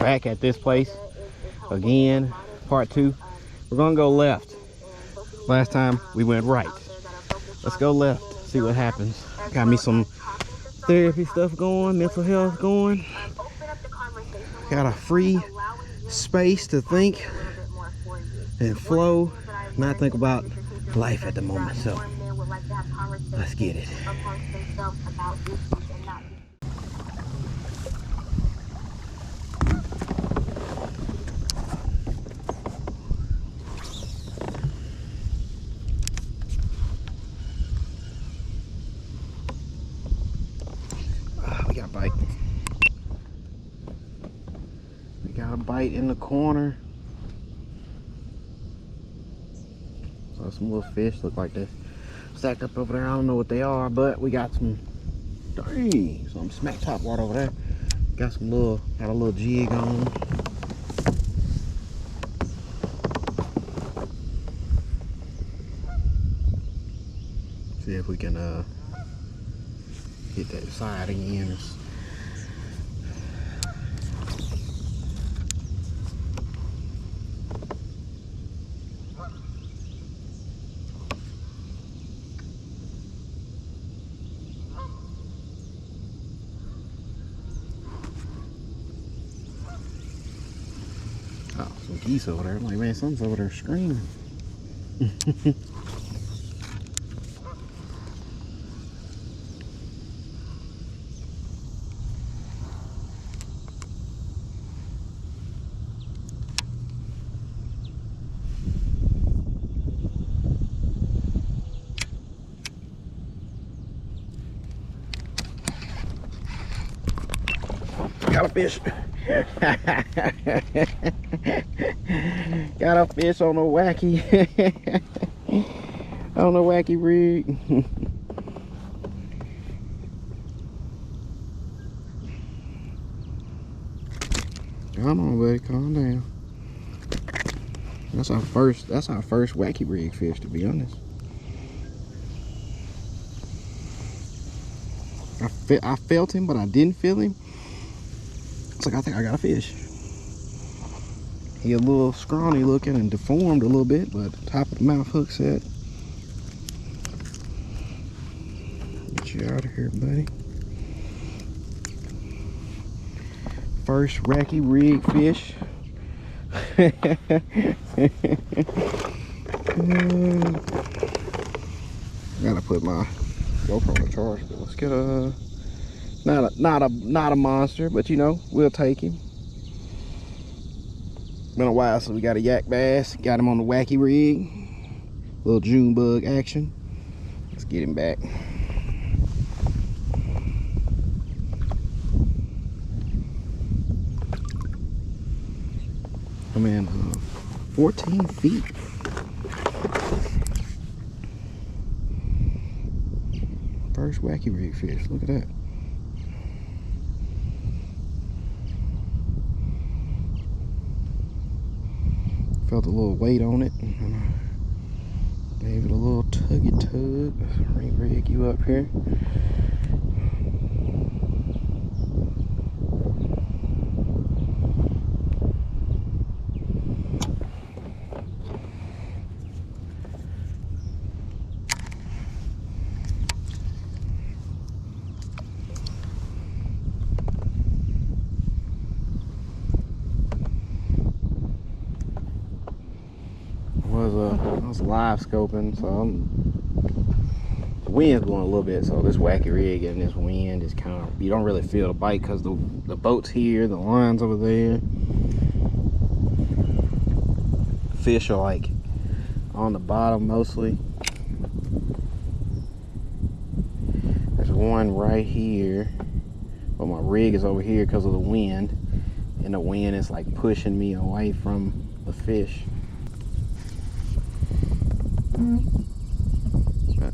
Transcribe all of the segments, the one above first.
back at this place again, part 2. We're gonna go left. Last time we went right. Let's go left, see what happens. Got me some therapy stuff going, mental health going. Got a free space to think and flow, not think about life at the moment. So let's get it. We got a bite. We got a bite in the corner. So some little fish look like they're stacked up over there. I don't know what they are, but we got some, dang, some smack top water over there. Got a little jig on. See if we can hit that side again. Oh, some geese over there. I'm like, man, something's over there screaming. Got a fish. Got a fish on a wacky on a wacky rig. Come on, buddy, calm down. That's our first wacky rig fish, to be honest. I felt him, but I didn't feel him. It's like, I think I got a fish. He a little scrawny looking and deformed a little bit, but top of the mouth hook set. Get you out of here, buddy. First wacky rig fish. Gotta put my GoPro on charge, but let's get a not a monster, but you know, we'll take him. Been a while since we got a yak bass. Got him on the wacky rig. Little June bug action. Let's get him back. Oh man, 14 feet. First wacky rig fish. Look at that. Felt a little weight on it. Gave it a little tuggy tug. Let's re-rig you up here. I was live scoping, so the wind's blowing a little bit, so this wacky rig and this wind is kind of, you don't really feel the bite because the boat's here, the line's over there. Fish are like on the bottom mostly. There's one right here, but my rig is over here because of the wind, and the wind is like pushing me away from the fish. But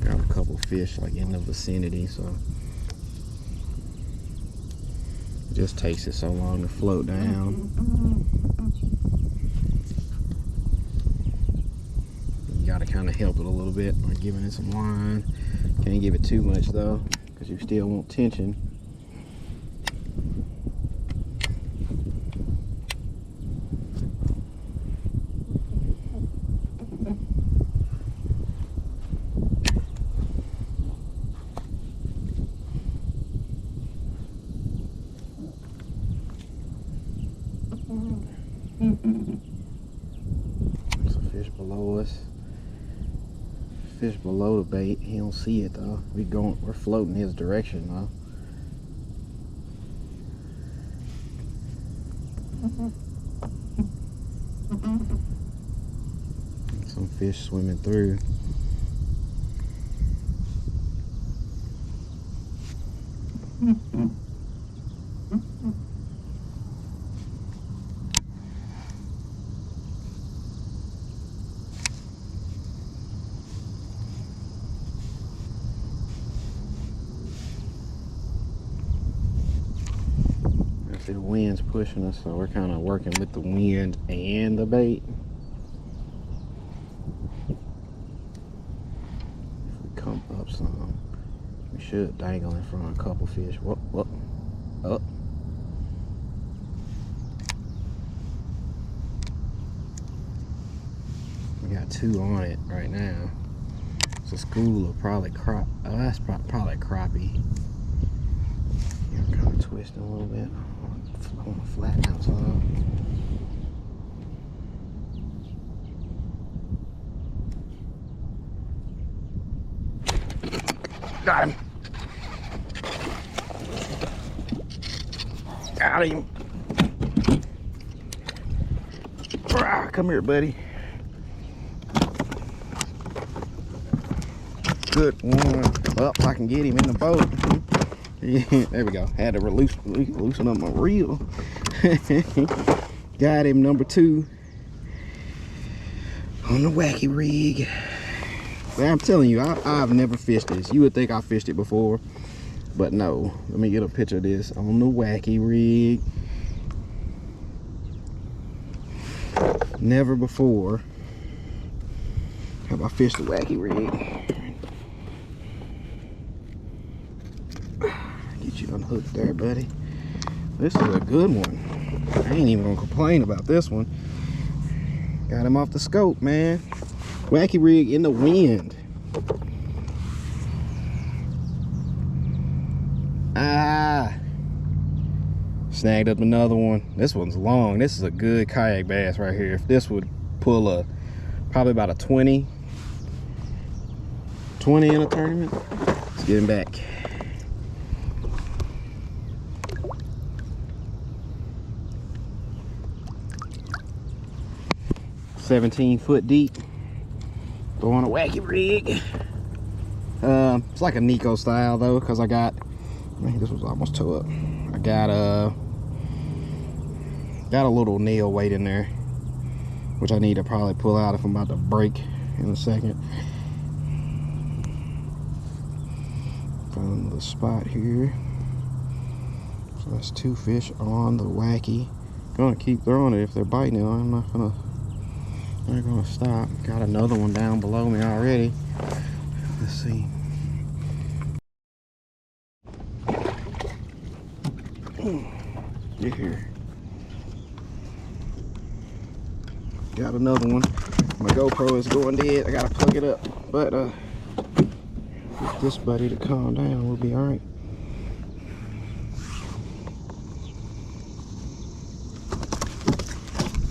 got a couple fish like in the vicinity, so it just takes it so long to float down. You gotta kind of help it a little bit by giving it some line. Can't give it too much though, because you still want tension. There's a fish below us. Fish below the bait. He don't see it though. We're floating his direction though. Some fish swimming through. See, the wind's pushing us, so we're kind of working with the wind and the bait. If we come up some, we should dangle in front of a couple fish. Whoop, whoop, up. We got 2 on it right now. It's a school of probably crop. Oh, that's probably crappie. Yeah, I'm kind of twisting a little bit. I want to flatten out some. Got him. Got him. Come here, buddy. Good one. Well, I can get him in the boat. Yeah, there we go. Had to loosen up my reel. Got him, number 2 on the wacky rig. But I'm telling you, I've never fished this. You would think I fished it before, but no. Let me get a picture of this on the wacky rig. Never before have I fished the wacky rig. Get you unhooked there, buddy. This is a good one. I ain't even gonna complain about this one. Got him off the scope, man. Wacky rig in the wind. Snagged up another one. This one's long. This is a good kayak bass right here. If this would pull probably about a 20 in a tournament. Let's get him back. "17-foot deep." Throwing a wacky rig. It's like a Neko style though, because I think this was almost toe up. I got a little nail weight in there, which I need to probably pull out if I'm about to break in a second. Found the spot here. So that's 2 fish on the wacky. Gonna keep throwing it if they're biting it. I'm not gonna stop. Got another one down below me already. Let's see. Get here. Got another one. My GoPro is going dead. I gotta plug it up. But get this buddy to calm down. We'll be alright.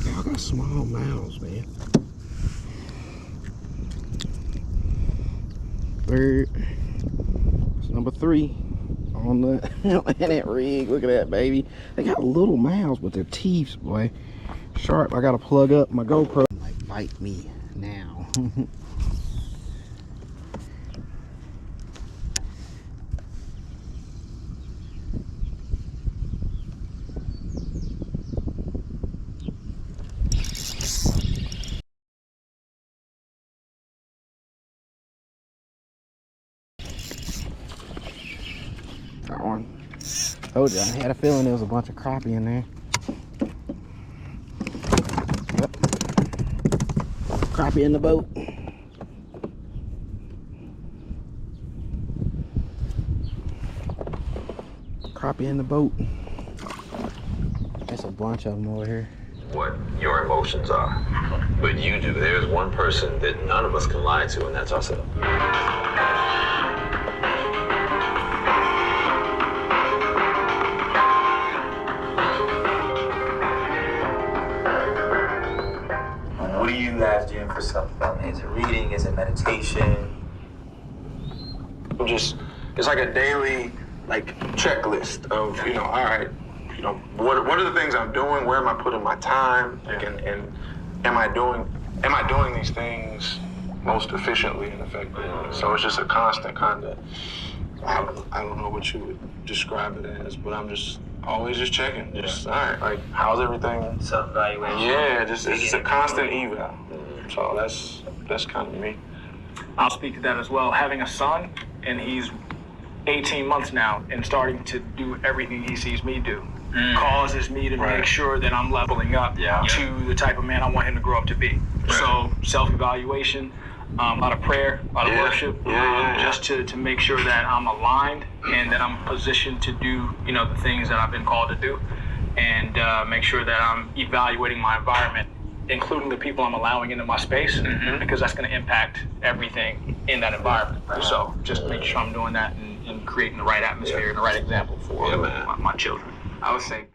Y'all got small mouths, man. Third. It's number 3 on that rig. Look at that, baby. They got little mouths, but their teeth, boy, sharp. I gotta plug up my GoPro. Like, bite me now. Got one. Told you, I had a feeling there was a bunch of crappie in there. Yep. Crappie in the boat. Crappie in the boat. There's a bunch of them over here. What your emotions are. But you do. There's one person that none of us can lie to, and that's ourselves. you guys doing for self-development? Is it reading? Is it meditation? It's like a daily checklist of, all right, what are the things I'm doing? Where am I putting my time? And am I doing these things most efficiently and effectively? So it's just a constant kind of, I don't know what you would describe it as, but I'm just always just checking. Just, all right, how's everything? Self-evaluation. Yeah, it's just a constant eval. So that's kind of me. I'll speak to that as well. Having a son, and he's 18 months now, and starting to do everything he sees me do, causes me to make sure that I'm leveling up to the type of man I want him to grow up to be. So self-evaluation, a lot of prayer, a lot of worship, just to make sure that I'm aligned and that I'm positioned to do, the things that I've been called to do, and make sure that I'm evaluating my environment, including the people I'm allowing into my space, because that's going to impact everything in that environment. So just make sure I'm doing that and creating the right atmosphere and the right example for my children. I would say